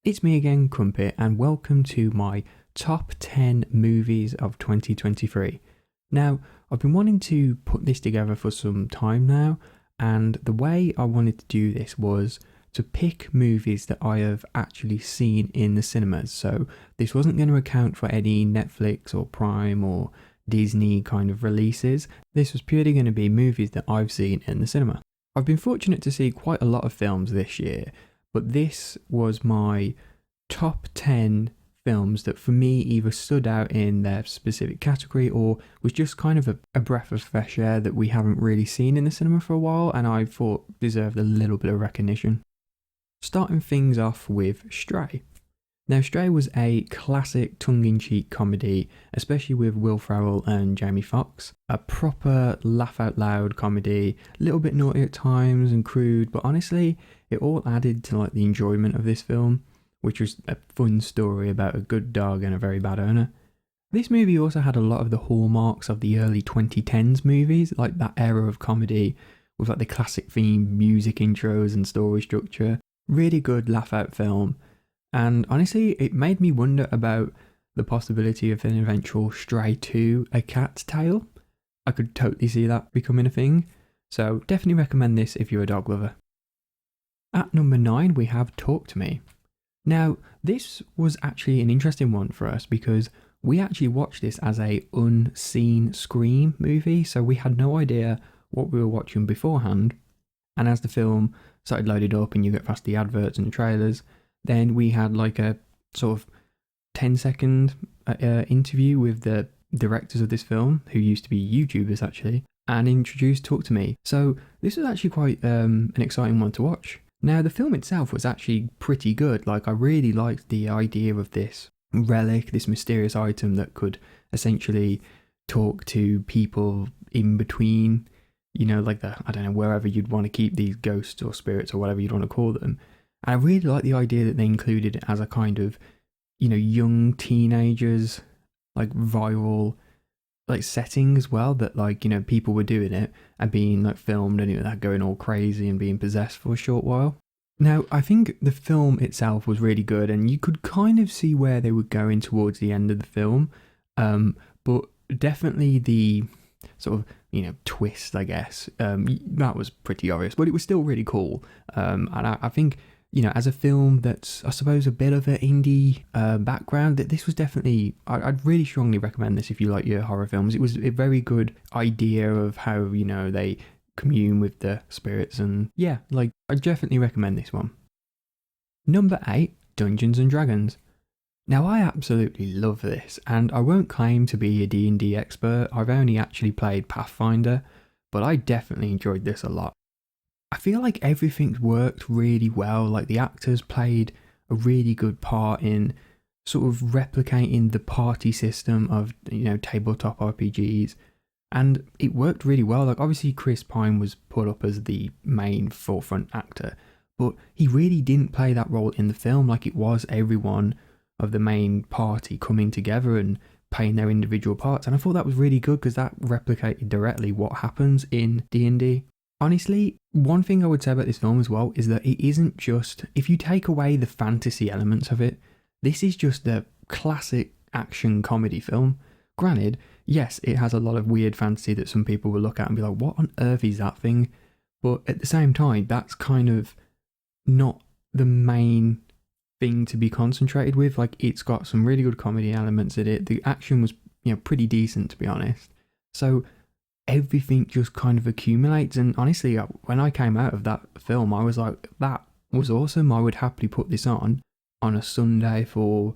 It's me again, Crumpet, and welcome to my top 10 movies of 2023. Now, I've been wanting to put this together for some time now, and the way I wanted to do this was to pick movies that I have actually seen in the cinemas. So, this wasn't going to account for any Netflix or Prime or Disney kind of releases. This was purely going to be movies that I've seen in the cinema. I've been fortunate to see quite a lot of films this year, but this was my top 10 films that for me either stood out in their specific category or was just kind of a breath of fresh air that we haven't really seen in the cinema for a while and I thought deserved a little bit of recognition. Starting things off with Stray. Now, Stray was a classic tongue-in-cheek comedy, especially with Will Ferrell and Jamie Foxx. A proper laugh-out-loud comedy, a little bit naughty at times and crude, but honestly, it all added to the enjoyment of this film, which was a fun story about a good dog and a very bad owner. This movie also had a lot of the hallmarks of the early 2010s movies, like that era of comedy with the classic theme, music intros and story structure. Really good laugh-out film. And honestly, it made me wonder about the possibility of an eventual Stray 2, A Cat's Tale. I could totally see that becoming a thing. So definitely recommend this if you're a dog lover. At number 9, we have Talk to Me. Now, this was actually an interesting one for us because we actually watched this as a unseen Scream movie. So we had no idea what we were watching beforehand. And as the film started loaded up and you get past the adverts and the trailers, then we had a sort of 10-second interview with the directors of this film, who used to be YouTubers actually, and introduced Talk to Me. So this was actually quite an exciting one to watch. Now, the film itself was actually pretty good. I really liked the idea of this relic, this mysterious item that could essentially talk to people in between, I don't know, wherever you'd want to keep these ghosts or spirits or whatever you'd want to call them. And I really like the idea that they included it as a kind of, young teenagers, viral, setting as well, that people were doing it and being filmed and that going all crazy and being possessed for a short while. Now, I think the film itself was really good and you could kind of see where they were going towards the end of the film. But definitely the sort of, twist, I guess, that was pretty obvious, but it was still really cool. And I think, as a film that's, I suppose, a bit of an indie background, that this was definitely, I'd really strongly recommend this if you like your horror films. It was a very good idea of how, they commune with the spirits, and yeah, I definitely recommend this one. Number 8, Dungeons and Dragons. Now, I absolutely love this, and I won't claim to be a D&D expert. I've only actually played Pathfinder, but I definitely enjoyed this a lot. I feel like everything worked really well. The actors played a really good part in sort of replicating the party system of, tabletop RPGs. And it worked really well. Obviously Chris Pine was put up as the main forefront actor, but he really didn't play that role in the film. It was everyone of the main party coming together and playing their individual parts. And I thought that was really good because that replicated directly what happens in D&D. Honestly, one thing I would say about this film as well is that it isn't just, if you take away the fantasy elements of it, this is just a classic action comedy film. Granted, yes, it has a lot of weird fantasy that some people will look at and be like, what on earth is that thing? But at the same time, that's kind of not the main thing to be concentrated with. It's got some really good comedy elements in it. The action was, pretty decent, to be honest. So everything just kind of accumulates, and honestly, when I came out of that film, I was like, that was awesome. I would happily put this on a Sunday for,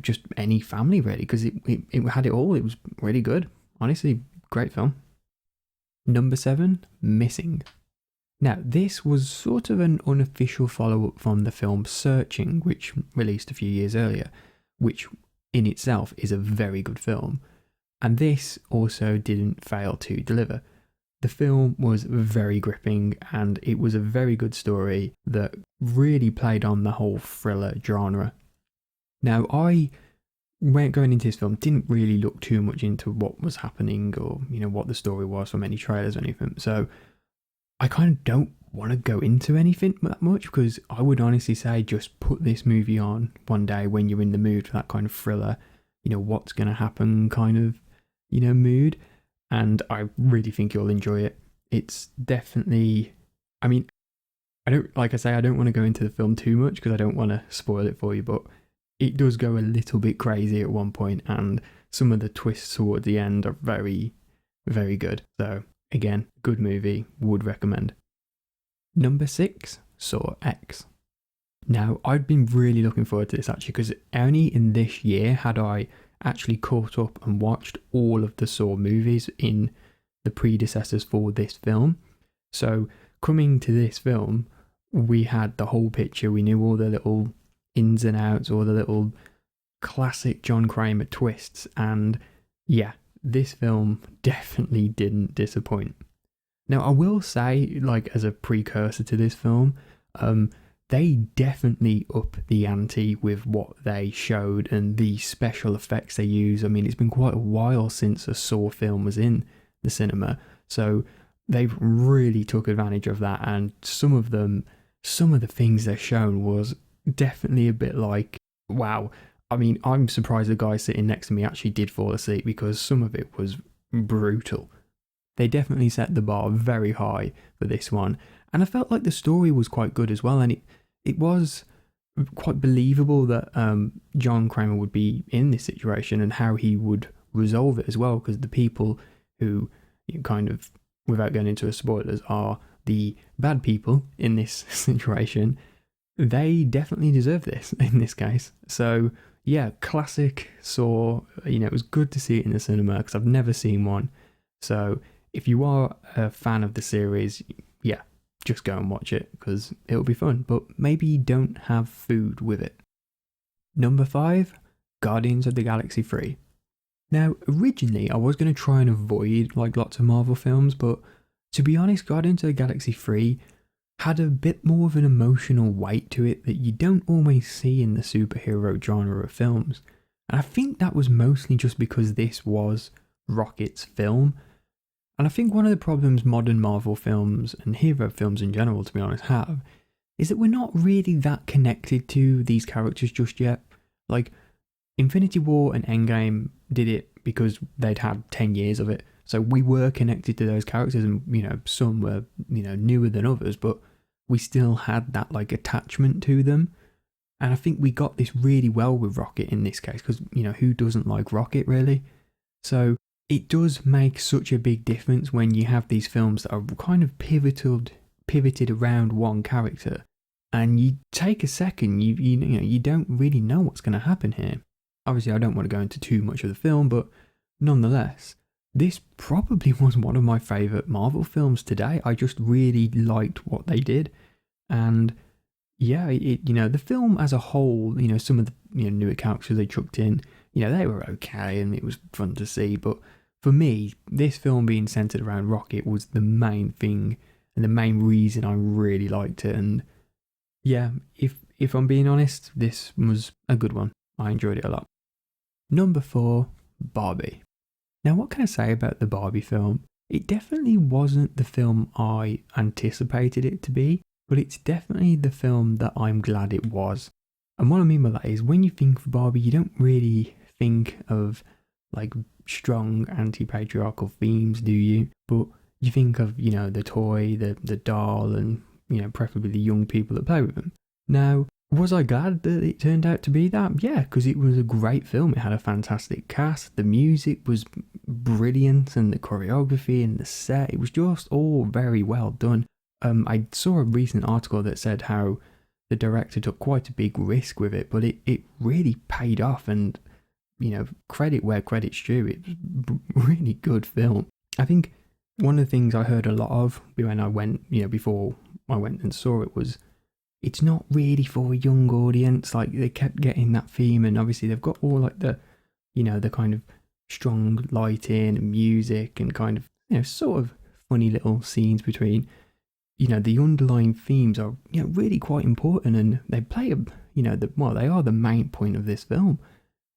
just any family really, because it had it all. It was really good. Honestly, great film. Number 7, Missing. Now, this was sort of an unofficial follow-up from the film Searching, which released a few years earlier, which in itself is a very good film. And this also didn't fail to deliver. The film was very gripping and it was a very good story that really played on the whole thriller genre. Now, I, when going into this film, didn't really look too much into what was happening or, what the story was from any trailers or anything. So I kind of don't want to go into anything that much, because I would honestly say just put this movie on one day when you're in the mood for that kind of thriller, what's going to happen kind of, mood. And I really think you'll enjoy it. It's definitely, I mean, I don't want to go into the film too much because I don't want to spoil it for you, but it does go a little bit crazy at one point, and some of the twists toward the end are very, very good. So again, good movie, would recommend. Number 6, Saw X. Now, I'd been really looking forward to this actually, because only in this year had I actually caught up and watched all of the Saw movies in the predecessors for this film. So coming to this film, we had the whole picture. We knew all the little ins and outs, all the little classic John Kramer twists, and yeah, this film definitely didn't disappoint. Now, I will say, like, as a precursor to this film, they definitely up the ante with what they showed and the special effects they use. I mean, it's been quite a while since a Saw film was in the cinema, so they've really took advantage of that, and some of the things they're shown was definitely a bit like, wow. I mean, I'm surprised the guy sitting next to me actually did fall asleep, because some of it was brutal. They definitely set the bar very high for this one, and I felt like the story was quite good as well, and it was quite believable that John Kramer would be in this situation and how he would resolve it as well, because the people who, kind of, without going into spoilers, are the bad people in this situation, they definitely deserve this in this case. So yeah, classic Saw. It was good to see it in the cinema because I've never seen one. So if you are a fan of the series, yeah, just go and watch it because it'll be fun, but maybe don't have food with it. Number 5, Guardians of the Galaxy 3. Now, originally I was going to try and avoid like lots of Marvel films, but to be honest, Guardians of the Galaxy 3 had a bit more of an emotional weight to it that you don't always see in the superhero genre of films. And I think that was mostly just because this was Rocket's film. And I think one of the problems modern Marvel films and hero films in general, to be honest, have is that we're not really that connected to these characters just yet. Like, Infinity War and Endgame did it because they'd had 10 years of it. So we were connected to those characters, and, some were, newer than others, but we still had that, like, attachment to them. And I think we got this really well with Rocket in this case, because, who doesn't like Rocket, really? So it does make such a big difference when you have these films that are kind of pivoted around one character, and you take a second, you don't really know what's going to happen here. Obviously, I don't want to go into too much of the film, but nonetheless, this probably was one of my favourite Marvel films today. I just really liked what they did, and yeah, the film as a whole, some of the newer characters they chucked in, they were okay, and it was fun to see, but for me, this film being centered around Rocket was the main thing and the main reason I really liked it. And yeah, if I'm being honest, this was a good one. I enjoyed it a lot. Number 4, Barbie. Now, what can I say about the Barbie film? It definitely wasn't the film I anticipated it to be, but it's definitely the film that I'm glad it was. And what I mean by that is, when you think of Barbie, you don't really think of like strong anti-patriarchal themes, do you? But you think of, the toy, the doll, and, preferably the young people that play with them. Now, was I glad that it turned out to be that? Yeah, because it was a great film. It had a fantastic cast, the music was brilliant, and the choreography and the set, it was just all very well done. I saw a recent article that said how the director took quite a big risk with it, but it really paid off, and credit where credit's due. It's a really good film. I think one of the things I heard a lot of when I went, before I went and saw it, was it's not really for a young audience. Like, they kept getting that theme, and obviously they've got all like the, the kind of strong lighting and music and kind of, sort of funny little scenes between, the underlying themes are, really quite important, and they play they are the main point of this film.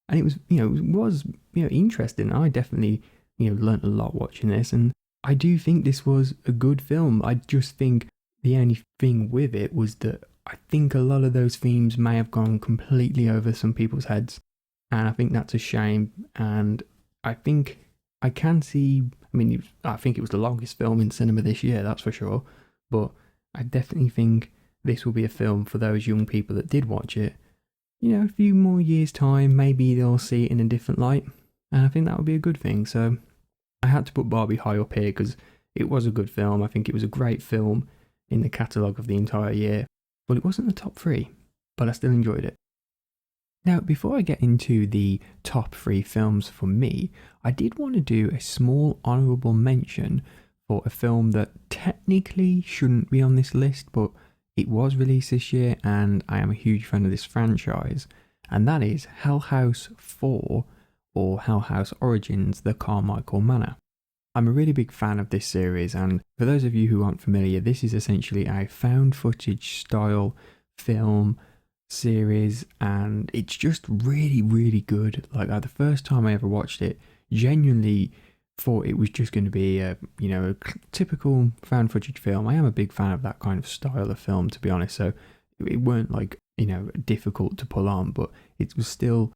And it was, interesting. I definitely, learnt a lot watching this, and I do think this was a good film. I just think The only thing with it was that I think a lot of those themes may have gone completely over some people's heads. And I think that's a shame. And I think I can see, I mean, I think it was the longest film in cinema this year, that's for sure. But I definitely think this will be a film for those young people that did watch it. You know, a few more years' time, maybe they'll see it in a different light. And I think that would be a good thing. So I had to put Barbie high up here because it was a good film. I think it was a great film in the catalogue of the entire year. But it wasn't the top three, but I still enjoyed it. Now, before I get into the top three films for me, I did want to do a small honourable mention for a film that technically shouldn't be on this list, but it was released this year and I am a huge fan of this franchise, and that is Hell House 4, or Hell House Origins: The Carmichael Manor. I'm a really big fan of this series, and for those of you who aren't familiar, this is essentially a found footage style film series, and it's just really, really good. Like the first time I ever watched it, genuinely thought it was just going to be a typical found footage film. I am a big fan of that kind of style of film, to be honest, so it weren't like difficult to pull on, but it was still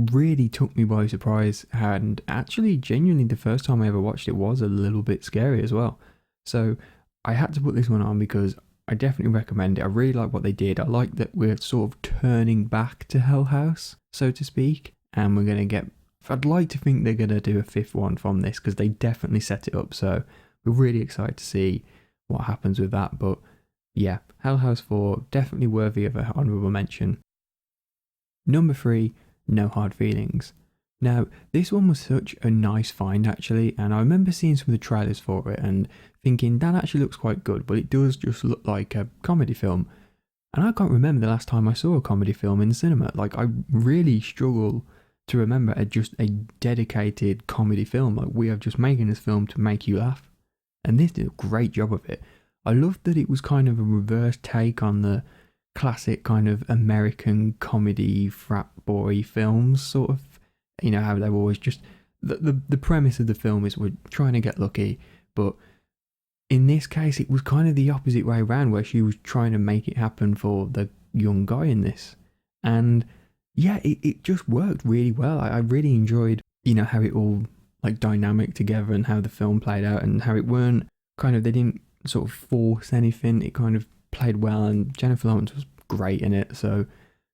really took me by surprise. And actually, genuinely, the first time I ever watched it was a little bit scary as well. So I had to put this one on because I definitely recommend it. I really like what they did. I like that we're sort of turning back to Hell House, so to speak, and we're going to get, I'd like to think they're going to do a fifth one from this because they definitely set it up. So we're really excited to see what happens with that. But yeah, Hell House 4, definitely worthy of an honourable mention. Number 3, No Hard Feelings. Now, this one was such a nice find actually, and I remember seeing some of the trailers for it and thinking that actually looks quite good, but it does just look like a comedy film. And I can't remember the last time I saw a comedy film in the cinema. Like, I really struggle to remember just a dedicated comedy film. Like, we are just making this film to make you laugh. And this did a great job of it. I loved that it was kind of a reverse take on the classic kind of American comedy frat boy films, sort of. How they're always just... The premise of the film is we're trying to get lucky, but in this case it was kind of the opposite way around, where she was trying to make it happen for the young guy in this. And yeah, it just worked really well. I really enjoyed, how it all like dynamic together and how the film played out, and how it weren't kind of, they didn't sort of force anything. It kind of played well, and Jennifer Lawrence was great in it. So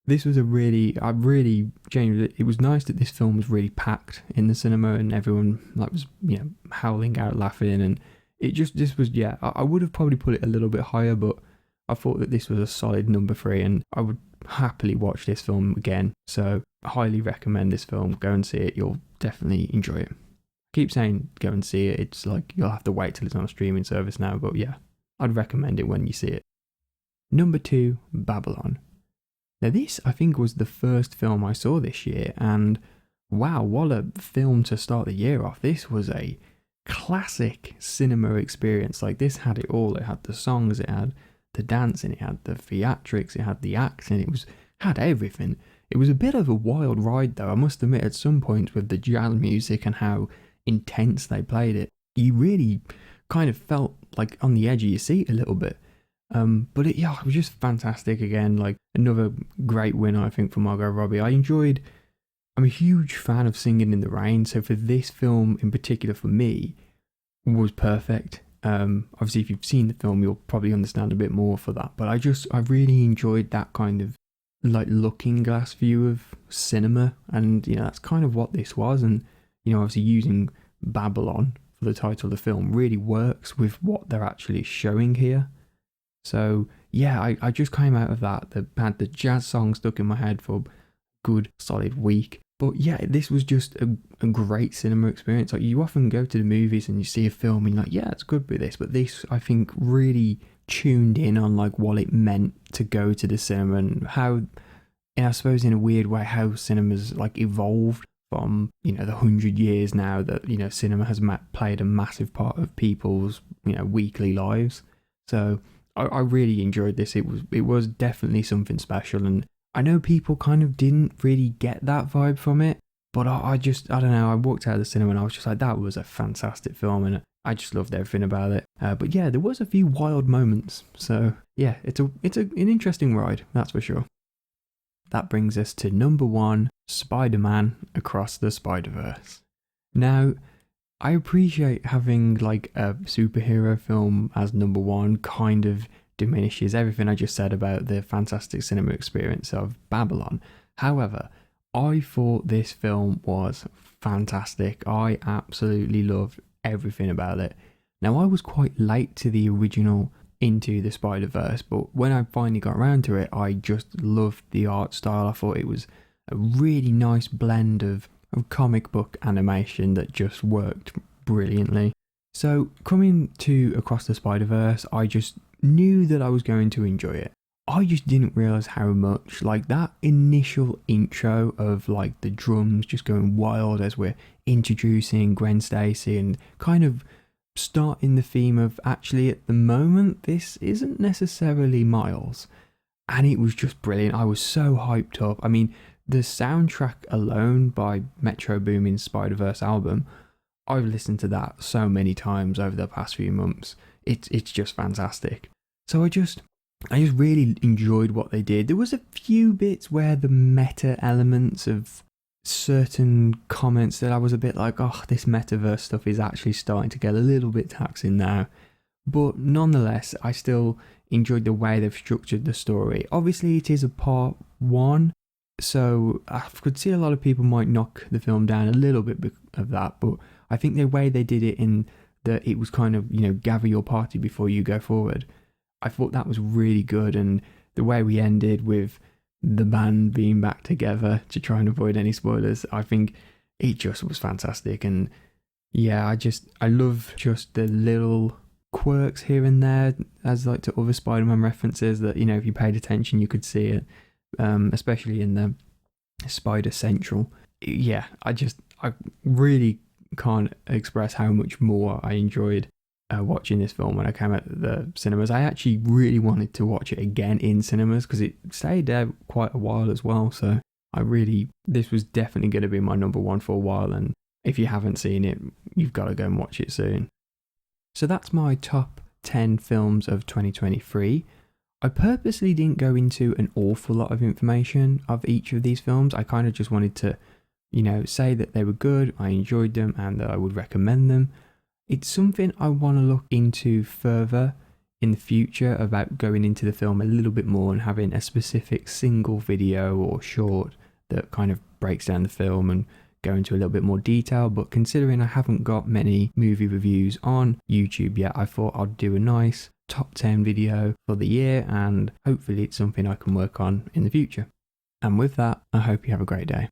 this was genuinely, it was nice that this film was really packed in the cinema and everyone was, howling out laughing, and I would have probably put it a little bit higher, but I thought that this was a solid number 3 and I would happily watch this film again. So I highly recommend this film. Go and see it. You'll definitely enjoy it. I keep saying go and see it. It's like you'll have to wait till it's on a streaming service now, but yeah, I'd recommend it when you see it. Number 2, Babylon. Now this, I think, was the first film I saw this year, and wow, what a film to start the year off. This was a classic cinema experience. Like, this had it all. It had the songs, it had the dancing, it had the theatrics, it had the acting, had everything. It was a bit of a wild ride though, I must admit, at some points with the jazz music and how intense they played it. You really kind of felt like on the edge of your seat a little bit. But it was just fantastic again. Like, another great winner, I think, for Margot Robbie. I'm a huge fan of Singing in the Rain, so for this film in particular, for me, was perfect. Obviously, if you've seen the film, you'll probably understand a bit more for that. But I really enjoyed that kind of like looking glass view of cinema, and that's kind of what this was. And obviously using Babylon for the title of the film really works with what they're actually showing here. So yeah, I just came out of that. Had the jazz song stuck in my head for a good solid week. But yeah, this was just a great cinema experience. Like, you often go to the movies and you see a film and you're like, yeah, it's good with this. But this, I think, really tuned in on like what it meant to go to the cinema, and how, I suppose in a weird way, how cinema's like evolved from, the 100 years now that, cinema has played a massive part of people's, weekly lives. So I really enjoyed this. It was definitely something special, and I know people kind of didn't really get that vibe from it, but I don't know, I walked out of the cinema and I was just like, that was a fantastic film, and I just loved everything about it. But yeah, there was a few wild moments. So yeah, it's an interesting ride, that's for sure. That brings us to number 1, Spider-Man Across the Spider-Verse. Now, I appreciate having like a superhero film as number 1 kind of diminishes everything I just said about the fantastic cinema experience of Babylon. However, I thought this film was fantastic. I absolutely loved everything about it. Now, I was quite late to the original Into the Spider-Verse, but when I finally got around to it, I just loved the art style. I thought it was a really nice blend of comic book animation that just worked brilliantly. So coming to Across the Spider-Verse, I just knew that I was going to enjoy it. I just didn't realise how much, like that initial intro of like the drums just going wild as we're introducing Gwen Stacy and kind of starting the theme of actually at the moment this isn't necessarily Miles. And it was just brilliant. I was so hyped up. I mean, the soundtrack alone by Metro Boomin's Spider-Verse album, I've listened to that so many times over the past few months. It's just fantastic. So I just really enjoyed what they did. There was a few bits where the meta elements of certain comments that I was a bit like, oh, this metaverse stuff is actually starting to get a little bit taxing now. But nonetheless, I still enjoyed the way they've structured the story. Obviously, it is a part 1, so I could see a lot of people might knock the film down a little bit of that, but I think the way they did it in that it was kind of, gather your party before you go forward. I thought that was really good, and the way we ended with the band being back together to try and avoid any spoilers, I think it just was fantastic. And yeah, I love just the little quirks here and there as like to other Spider-Man references that, if you paid attention you could see it, especially in the Spider Central. Yeah, I really can't express how much more I enjoyed watching this film when I came out of the cinemas. I actually really wanted to watch it again in cinemas because it stayed there quite a while as well. So this was definitely going to be my number 1 for a while. And if you haven't seen it, you've got to go and watch it soon. So that's my top 10 films of 2023. I purposely didn't go into an awful lot of information of each of these films. I kind of just wanted to, say that they were good, I enjoyed them, and that I would recommend them. It's something I want to look into further in the future about going into the film a little bit more and having a specific single video or short that kind of breaks down the film and go into a little bit more detail. But considering I haven't got many movie reviews on YouTube yet, I thought I'd do a nice top 10 video for the year, and hopefully it's something I can work on in the future. And with that, I hope you have a great day.